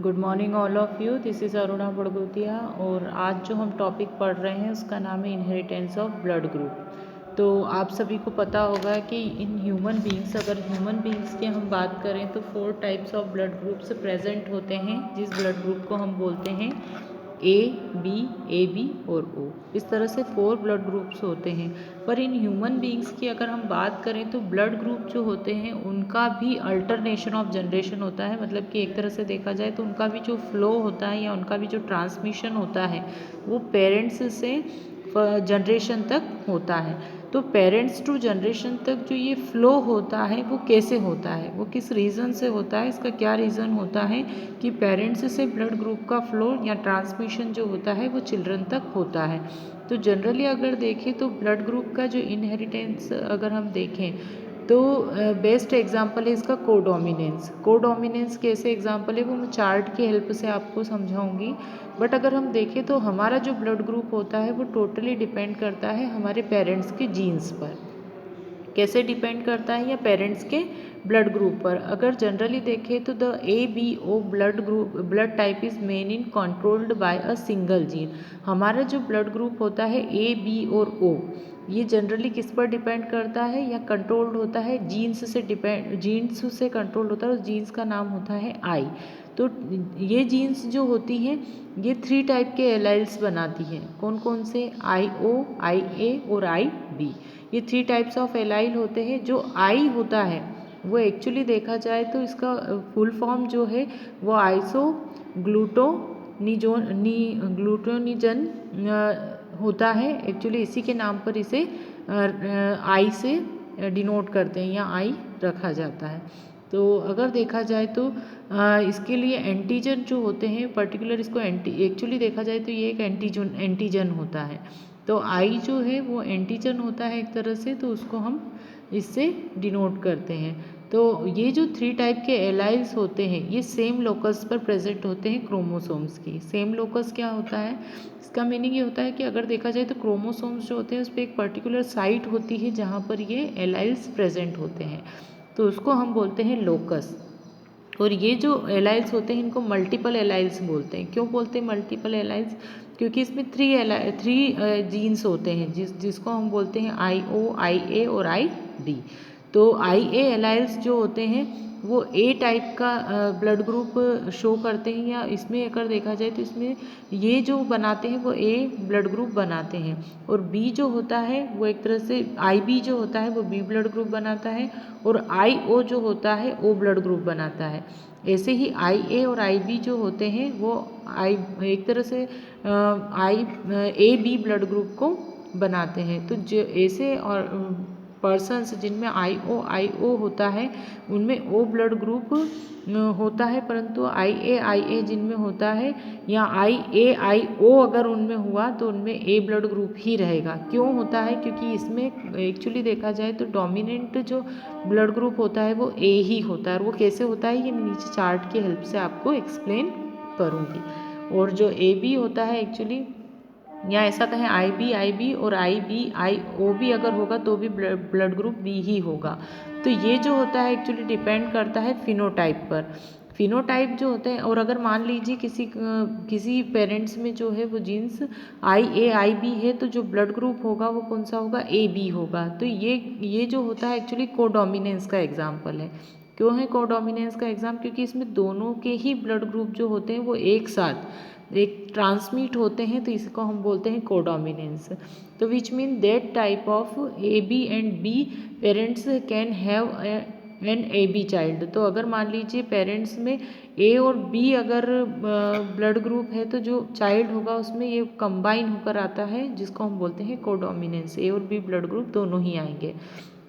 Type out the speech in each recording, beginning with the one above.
Good morning all of you, this is Aruna Badgutiya. और आज जो हम टॉपिक पढ़ रहे हैं उसका नाम है इनहेरिटेंस ऑफ ब्लड ग्रुप। तो आप सभी को पता होगा कि इन ह्यूमन बींग्स, अगर ह्यूमन बींग्स की हम बात करें तो 4 types of blood groups present होते हैं, जिस ब्लड ग्रुप को हम बोलते हैं ए बी और ओ। इस तरह से 4 ब्लड ग्रुप्स होते हैं। पर इन ह्यूमन बींग्स की अगर हम बात करें तो ब्लड ग्रुप जो होते हैं उनका भी अल्टरनेशन ऑफ जनरेशन होता है। मतलब कि एक तरह से देखा जाए तो उनका भी जो फ्लो होता है या उनका भी जो ट्रांसमिशन होता है वो पेरेंट्स से जनरेशन तक होता है। तो पेरेंट्स टू जनरेशन तक जो ये फ्लो होता है वो कैसे होता है, वो किस रीज़न से होता है, इसका क्या रीज़न होता है कि पेरेंट्स से ब्लड ग्रुप का फ्लो या ट्रांसमिशन जो होता है वो चिल्ड्रन तक होता है। तो जनरली अगर देखें तो ब्लड ग्रुप का जो इनहेरिटेंस अगर हम देखें तो बेस्ट एग्जांपल है इसका कोडोमिनेंस। कोडोमिनेंस कैसे एग्जांपल है वो मैं चार्ट की हेल्प से आपको समझाऊंगी। बट अगर हम देखें तो हमारा जो ब्लड ग्रुप होता है वो टोटली डिपेंड करता है हमारे पेरेंट्स के जीन्स पर। कैसे डिपेंड करता है या पेरेंट्स के ब्लड ग्रुप पर। अगर जनरली देखें तो the ABO blood type is main in controlled by a single gene. हमारा जो ब्लड ग्रुप होता है A, B और O, ये जनरली किस पर डिपेंड करता है या कंट्रोल्ड होता है जीन्स से कंट्रोल होता है। उस जीन्स का नाम होता है आई। तो ये जीन्स जो होती हैं ये 3 टाइप के एलाइल्स बनाती हैं। कौन कौन से? IO, IA और IB। ये 3 टाइप्स ऑफ एलाइल होते हैं। जो आई होता है वो एक्चुअली देखा जाए तो इसका फुल फॉर्म जो है वो आइसो ग्लूटोनिजन होता है। एक्चुअली इसी के नाम पर इसे आई से डिनोट करते हैं या आई रखा जाता है। तो अगर देखा जाए तो इसके लिए एंटीजन जो होते हैं पर्टिकुलर, इसको एक्चुअली देखा जाए तो ये एक एंटीजन होता है। तो आई जो है वो एंटीजन होता है एक तरह से, तो उसको हम इससे डिनोट करते हैं। तो ये जो 3 टाइप के एलाइल्स होते हैं ये सेम लोकस पर प्रेजेंट होते हैं क्रोमोसोम्स की। सेम लोकस क्या होता है? इसका मीनिंग ये होता है कि अगर देखा जाए तो क्रोमोसोम्स जो होते हैं उस पर एक पर्टिकुलर साइट होती है जहाँ पर ये एलाइल्स प्रेजेंट होते हैं, तो उसको हम बोलते हैं लोकस। और ये जो एलाइल्स होते हैं इनको मल्टीपल एलाइल्स बोलते हैं। क्यों बोलते हैं मल्टीपल एलाइल्स? क्योंकि इसमें थ्री जीन्स होते हैं जिसको हम बोलते हैं IO, IA और IB। तो IA एलाइल्स जो होते हैं वो A टाइप का ब्लड ग्रुप शो करते हैं, या इसमें अगर देखा जाए तो इसमें ये जो बनाते हैं वो A ब्लड ग्रुप बनाते हैं। और B जो होता है वो एक तरह से IB जो होता है वो B ब्लड ग्रुप बनाता है, और IO जो होता है O ब्लड ग्रुप बनाता है। ऐसे ही IA और IB जो होते हैं वो एक तरह से AB ब्लड ग्रुप को बनाते हैं। तो जो ऐसे और पर्सन्स जिनमें IO होता है उनमें O ब्लड ग्रुप होता है, परंतु IA जिनमें होता है या IAIO अगर उनमें हुआ तो उनमें A ब्लड ग्रुप ही रहेगा। क्यों होता है? क्योंकि इसमें एक्चुअली देखा जाए तो डोमिनेंट जो ब्लड ग्रुप होता है वो A ही होता है। और वो कैसे होता है ये मैं नीचे चार्ट की हेल्प से आपको एक्सप्लेन करूँगी। और जो AB होता है एक्चुअली, या ऐसा कहें IB और IO भी अगर होगा तो भी ब्लड ग्रुप B ही होगा। तो ये जो होता है एक्चुअली डिपेंड करता है फिनोटाइप पर। फिनोटाइप जो होते हैं, और अगर मान लीजिए किसी पेरेंट्स में जो है वो जीन्स IAIB है तो जो ब्लड ग्रुप होगा वो कौन सा होगा? AB होगा। तो ये जो होता है एक्चुअली कोडोमिनेंस का एग्जाम्पल है। क्यों है कोडोमिनेंस का एग्जाम? क्योंकि इसमें दोनों के ही ब्लड ग्रुप जो होते हैं वो एक साथ एक ट्रांसमिट होते हैं, तो इसको हम बोलते हैं कोडोमिनेंस। तो which mean that type of AB and B parents can have an AB child. तो अगर मान लीजिए पेरेंट्स में A और B अगर ब्लड ग्रुप है तो जो चाइल्ड होगा उसमें ये कंबाइन होकर आता है, जिसको हम बोलते हैं कोडोमिनेंस। A और B ब्लड ग्रुप दोनों ही आएंगे।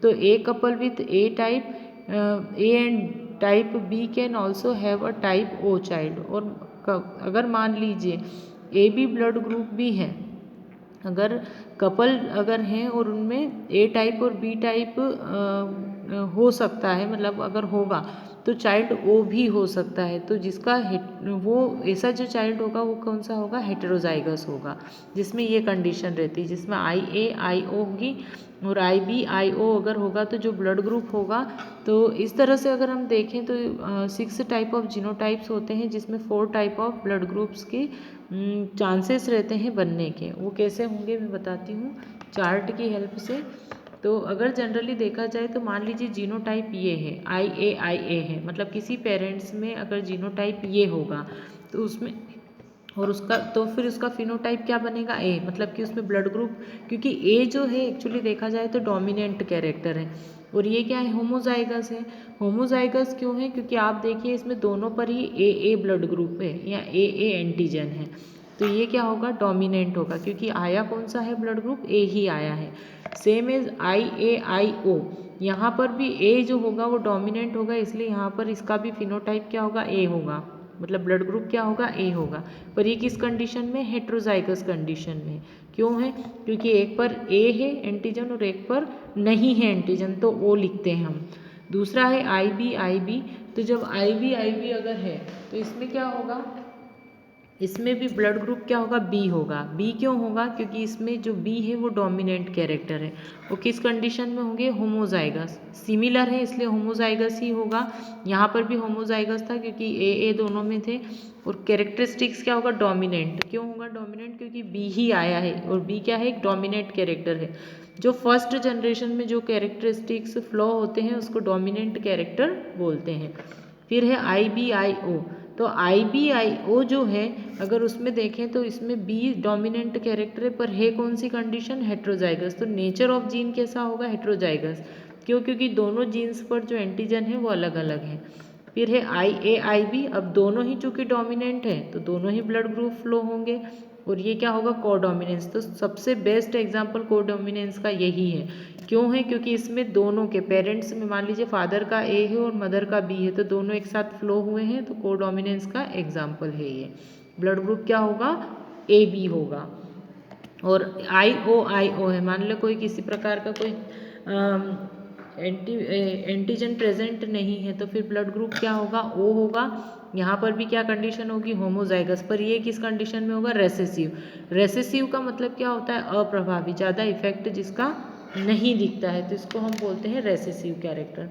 तो A couple with A type A and type B can also have a type O child. और अगर मान लीजिए AB ब्लड ग्रुप भी है, अगर कपल अगर हैं और उनमें A टाइप और B टाइप हो सकता है, मतलब अगर होगा तो चाइल्ड O भी हो सकता है। तो जिसका वो ऐसा जो चाइल्ड होगा वो कौन सा होगा? हेटेरोजाइगस होगा, जिसमें ये कंडीशन रहती है, जिसमें IA IO होगी और IB IO अगर होगा तो जो ब्लड ग्रुप होगा, तो इस तरह से अगर हम देखें तो 6 टाइप ऑफ जीनोटाइप्स होते हैं, जिसमें 4 टाइप ऑफ ब्लड ग्रुप्स के चांसेस रहते हैं बनने के। वो कैसे होंगे मैं बताती हूँ चार्ट की हेल्प से। तो अगर जनरली देखा जाए तो मान लीजिए जीनोटाइप ये है, IA है, मतलब किसी पेरेंट्स में अगर जीनोटाइप ये होगा तो उसमें, और उसका तो फिर उसका फिनोटाइप क्या बनेगा, ए, मतलब कि उसमें ब्लड ग्रुप, क्योंकि ए जो है एक्चुअली देखा जाए तो डोमिनेंट कैरेक्टर है, और ये क्या है, होमोजाइगस है। होमोजाइगस क्यों है, क्योंकि आप देखिए इसमें दोनों पर ही ए ब्लड ग्रुप है या ए एंटीजन है, तो ये क्या होगा, डोमिनेंट होगा, क्योंकि आया कौन सा है ब्लड ग्रुप, ए ही आया है। सेम एज IAIO, यहाँ पर भी ए जो होगा वो डोमिनेंट होगा, इसलिए यहाँ पर इसका भी फिनोटाइप क्या होगा, ए होगा, मतलब ब्लड ग्रुप क्या होगा, ए होगा। पर ये किस कंडीशन में, हेट्रोजाइगस कंडीशन में। क्यों है, क्योंकि एक पर ए है एंटीजन और एक पर नहीं है एंटीजन, तो ओ लिखते हैं हम। दूसरा है IB तो जब IB अगर है तो इसमें क्या होगा, इसमें भी ब्लड ग्रुप क्या होगा, बी होगा। बी क्यों होगा, क्योंकि इसमें जो बी है वो डोमिनेंट कैरेक्टर है। वो किस कंडीशन में होंगे, होमोजाइगस, सिमिलर है इसलिए होमोजाइगस ही होगा। यहाँ पर भी होमोजाइगस था क्योंकि ए दोनों में थे, और कैरेक्टरिस्टिक्स क्या होगा, डोमिनेंट। क्यों होगा डोमिनेंट, क्योंकि बी ही आया है, और बी क्या है, एक डोमिनेंट कैरेक्टर है। जो फर्स्ट जनरेशन में जो कैरेक्टरिस्टिक्स फ्लो होते हैं उसको डोमिनेंट कैरेक्टर बोलते हैं। फिर है IBIO, तो IBIO जो है अगर उसमें देखें तो इसमें बी डोमिनेंट कैरेक्टर है, पर है कौन सी कंडीशन, हेट्रोजाइगस। तो नेचर ऑफ जीन कैसा होगा, हेट्रोजाइगस। क्यों, क्योंकि दोनों जीन्स पर जो एंटीजन है वो अलग अलग हैं। फिर है IAIB, अब दोनों ही चूंकि डोमिनेंट है तो दोनों ही ब्लड ग्रुप फ्लो होंगे, और ये क्या होगा, कोडोमिनेंस। तो सबसे बेस्ट एग्जांपल कोडोमिनेंस का यही है। क्यों है, क्योंकि इसमें दोनों के पेरेंट्स में मान लीजिए फादर का ए है और मदर का बी है, तो दोनों एक साथ फ्लो हुए हैं, तो कोडोमिनेंस का एग्जाम्पल है ये। ब्लड ग्रुप क्या होगा, AB होगा। और IOIO है, मान लो कोई किसी प्रकार का कोई एंटीजन प्रेजेंट नहीं है, तो फिर ब्लड ग्रुप क्या होगा, O होगा। यहाँ पर भी क्या कंडीशन होगी, होमोजाइगस, पर ये किस कंडीशन में होगा, रेसेसिव। रेसेसिव का मतलब क्या होता है, अप्रभावी, ज़्यादा इफेक्ट जिसका नहीं दिखता है, तो इसको हम बोलते हैं रेसेसिव कैरेक्टर।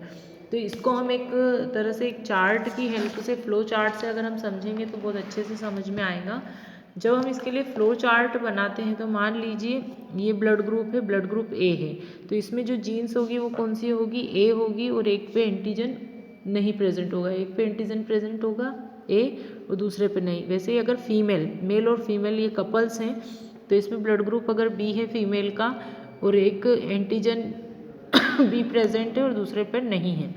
तो इसको हम एक तरह से एक चार्ट की हेल्प से, फ्लो चार्ट से अगर हम समझेंगे तो बहुत अच्छे से समझ में आएगा। जब हम इसके लिए फ्लो चार्ट बनाते हैं तो मान लीजिए ये ब्लड ग्रुप है, ब्लड ग्रुप ए है, तो इसमें जो जीन्स होगी वो कौन सी होगी, ए होगी, और एक पे एंटीजन नहीं प्रेजेंट होगा, एक पे एंटीजन प्रेजेंट होगा ए और दूसरे पे नहीं। वैसे ही अगर फीमेल, मेल और फीमेल ये कपल्स हैं तो इसमें ब्लड ग्रुप अगर बी है फीमेल का, और एक एंटीजन बी प्रेजेंट है और दूसरे पर नहीं है,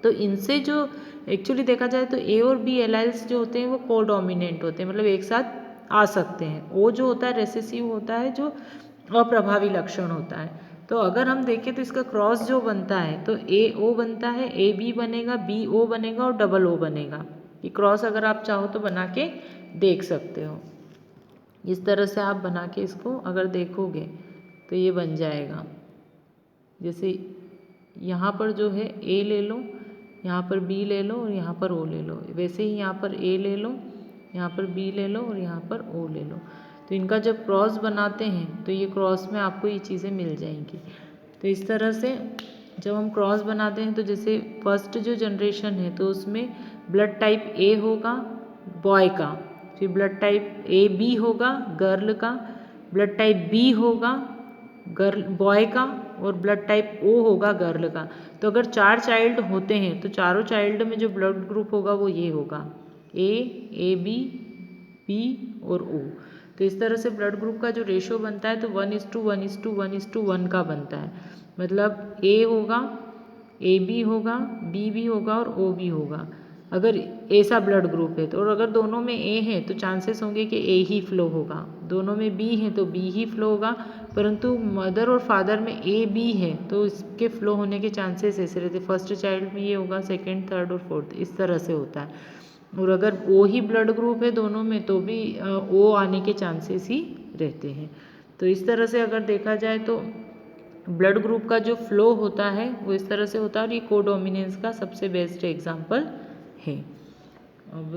तो इनसे जो एक्चुअली देखा जाए तो ए और बी एलाइल्स जो होते हैं वो कोडोमिनेंट होते हैं, मतलब एक साथ आ सकते हैं। ओ जो होता है रेसेसिव होता है, जो अप्रभावी लक्षण होता है। तो अगर हम देखें तो इसका क्रॉस जो बनता है तो AO बनता है, AB बनेगा, BO बनेगा और डबल O बनेगा। ये क्रॉस अगर आप चाहो तो बना के देख सकते हो। इस तरह से आप बना के इसको अगर देखोगे तो ये बन जाएगा। जैसे यहाँ पर जो है A ले लो, यहाँ पर B ले लो और यहाँ पर O ले लो, वैसे ही यहाँ पर A ले लो, यहाँ पर B ले लो और यहाँ पर O ले लो। तो इनका जब क्रॉस बनाते हैं तो ये क्रॉस में आपको ये चीज़ें मिल जाएंगी। तो इस तरह से जब हम क्रॉस बनाते हैं तो जैसे फर्स्ट जो जनरेशन है तो उसमें ब्लड टाइप A होगा बॉय का, फिर ब्लड टाइप AB होगा गर्ल का, ब्लड टाइप B होगा गर्ल बॉय का, और ब्लड टाइप O होगा गर्ल का। तो अगर 4 चाइल्ड होते हैं तो चारों चाइल्ड में जो ब्लड ग्रुप होगा वो ये होगा, A, AB, B और O। तो इस तरह से ब्लड ग्रुप का जो रेशो बनता है तो 1:1:1:1 का बनता है। मतलब A होगा, AB होगा, B भी होगा और O भी होगा, अगर ऐसा ब्लड ग्रुप है तो। और अगर दोनों में A है तो चांसेस होंगे कि A ही फ्लो होगा, दोनों में B है तो B ही फ्लो होगा, परंतु मदर और फादर में AB है तो इसके फ्लो होने के चांसेस ऐसे रहते, फर्स्ट चाइल्ड में ये होगा, सेकेंड, थर्ड और फोर्थ, इस तरह से होता है। और अगर O ही ब्लड ग्रुप है दोनों में तो भी O आने के चांसेस ही रहते हैं। तो इस तरह से अगर देखा जाए तो ब्लड ग्रुप का जो फ्लो होता है वो इस तरह से होता है, और ये कोडोमिनेंस का सबसे बेस्ट एग्जांपल है। अब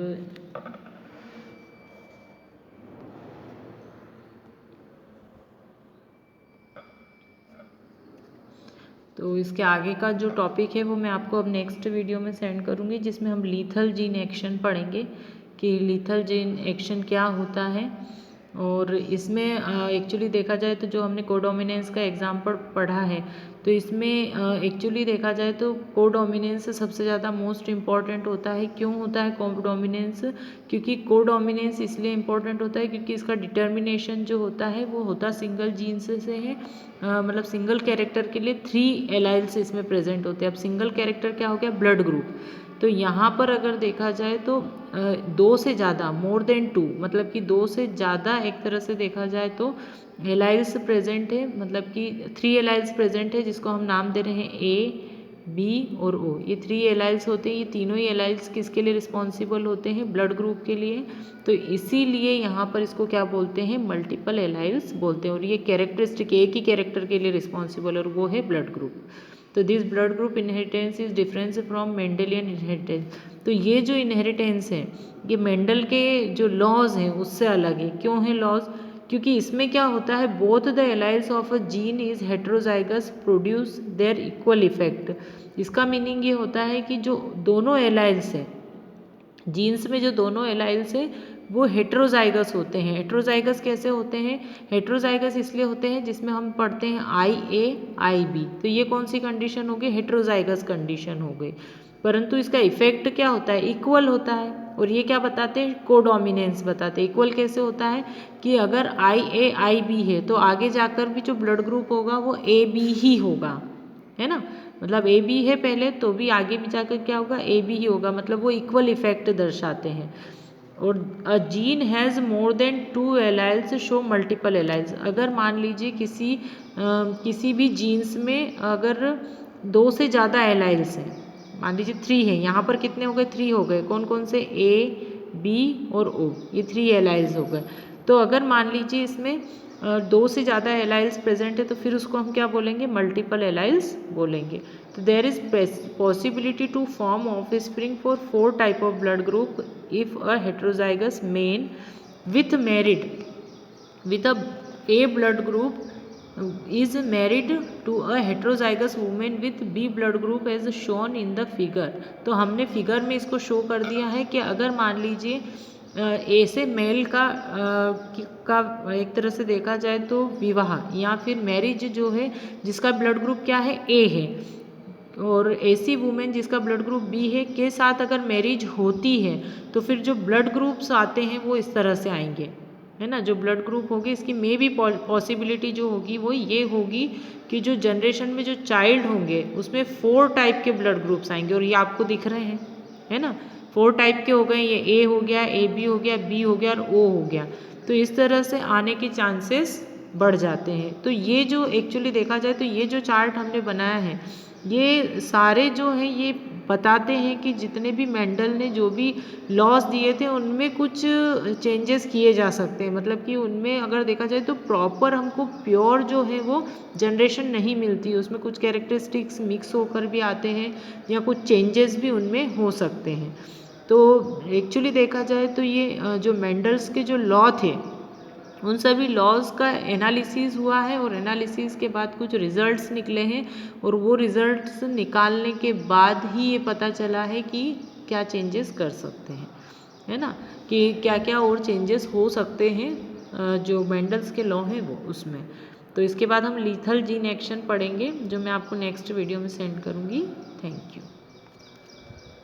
तो इसके आगे का जो टॉपिक है वो मैं आपको अब नेक्स्ट वीडियो में सेंड करूँगी, जिसमें हम लीथल जीन एक्शन पढ़ेंगे कि लीथल जीन एक्शन क्या होता है। और इसमें एक्चुअली देखा जाए तो जो हमने कोडोमिनेंस का एग्जाम्पल पढ़ा है, तो इसमें एक्चुअली देखा जाए तो कोडोमिनेंस सबसे ज़्यादा मोस्ट इम्पॉर्टेंट होता है। क्यों होता है कोडोमिनेंस? क्योंकि कोडोमिनेंस इसलिए इम्पॉर्टेंट होता है क्योंकि इसका डिटर्मिनेशन जो होता है वो होता सिंगल जीन से है। मतलब सिंगल कैरेक्टर के लिए 3 एलाइल्स इसमें प्रेजेंट होते हैं। अब सिंगल कैरेक्टर क्या हो गया? Blood group. तो यहाँ पर अगर देखा जाए तो 2 से ज़्यादा, मोर देन 2, मतलब कि 2 से ज़्यादा एक तरह से देखा जाए तो एलाइल्स प्रेजेंट है, मतलब कि 3 एलाइल्स प्रेजेंट है, जिसको हम नाम दे रहे हैं ए, बी और ओ। ये 3 एलाइल्स होते हैं। ये तीनों ही एलाइल्स किसके लिए रिस्पॉन्सिबल होते हैं? ब्लड ग्रुप के लिए। तो इसीलिए यहाँ पर इसको क्या बोलते हैं? मल्टीपल एलाइल्स बोलते हैं। और ये कैरेक्टरिस्टिक एक ही कैरेक्टर के लिए रिस्पॉन्सिबल है और वो है ब्लड ग्रुप। तो this blood group inheritance is difference from Mendelian inheritance. तो ये जो इनहेरिटेंस है ये मेंडल के जो लॉज हैं उससे अलग है। क्यों है लॉज? क्योंकि इसमें क्या होता है, both the alleles of a gene is heterozygous produce their equal effect. इसका मीनिंग ये होता है कि जो दोनों एलाइल्स हैं जीन्स में, जो दोनों एलाइल्स हैं वो हेट्रोजाइगस होते हैं। हेट्रोजाइगस कैसे होते हैं? हेट्रोजाइगस इसलिए होते हैं जिसमें हम पढ़ते हैं IA IB। तो ये कौन सी कंडीशन हो गई? हेट्रोजाइगस कंडीशन हो गई। परंतु इसका इफेक्ट क्या होता है? इक्वल होता है। और ये क्या बताते हैं? कोडोमिनेंस बताते हैं। इक्वल कैसे होता है कि अगर IA IB है तो आगे जाकर भी जो ब्लड ग्रुप होगा वो AB ही होगा, है ना। मतलब AB है पहले तो भी आगे भी जाकर क्या होगा? AB ही होगा। मतलब वो इक्वल इफेक्ट दर्शाते हैं। और a gene has more than 2 alleles show multiple alleles. अगर मान लीजिए किसी भी जीन्स में अगर 2 से ज़्यादा एलाइल्स हैं, मान लीजिए 3 है, यहाँ पर कितने हो गए? 3 हो गए। कौन कौन से? A, B और O, ये 3 एलाइल्स हो गए। तो अगर मान लीजिए इसमें 2 से ज़्यादा एलाइल्स प्रेजेंट है तो फिर उसको हम क्या बोलेंगे? मल्टीपल एलाइल्स बोलेंगे। तो there is possibility to form of spring for 4 type of blood group if a heterozygous man with a A blood group is married to a heterozygous woman with B blood group as shown in the figure। तो हमने figure में इसको show कर दिया है कि अगर मान लीजिए ए से मेल का एक तरह से देखा जाए तो विवाह या फिर मैरिज जो है जिसका ब्लड ग्रुप क्या है? ए है, और ऐसी वुमेन जिसका ब्लड ग्रुप बी है के साथ अगर मैरिज होती है तो फिर जो ब्लड ग्रुप्स आते हैं वो इस तरह से आएंगे, है ना। जो ब्लड ग्रुप होगी इसकी मे भी पॉसिबिलिटी जो होगी वो ये होगी कि जो जनरेशन में जो चाइल्ड होंगे उसमें 4 टाइप के ब्लड ग्रुप्स आएंगे। और ये आपको दिख रहे हैं, है ना। 4 टाइप के हो गए, ये ए हो गया, AB हो गया, B हो गया और O हो गया। तो इस तरह से आने के चांसेस बढ़ जाते हैं। तो ये जो एक्चुअली देखा जाए तो ये जो चार्ट हमने बनाया है ये सारे जो हैं ये बताते हैं कि जितने भी मेंडल ने जो भी लॉस दिए थे उनमें कुछ चेंजेस किए जा सकते हैं। मतलब कि उनमें अगर देखा जाए तो प्रॉपर हमको प्योर जो है वो जनरेशन नहीं मिलती, उसमें कुछ कैरेक्टरिस्टिक्स मिक्स होकर भी आते हैं या कुछ चेंजेस भी उनमें हो सकते हैं। तो एक्चुअली देखा जाए तो ये जो मेंडल्स के जो लॉ थे उन सभी लॉज का एनालिसिस हुआ है और एनालिसिस के बाद कुछ रिजल्ट्स निकले हैं और वो रिजल्ट्स निकालने के बाद ही ये पता चला है कि क्या चेंजेस कर सकते हैं, है ना, कि क्या क्या और चेंजेस हो सकते हैं जो मेंडल्स के लॉ हैं वो उसमें। तो इसके बाद हम लीथल जीन एक्शन पढ़ेंगे जो मैं आपको नेक्स्ट वीडियो में सेंड करूँगी। Thank you.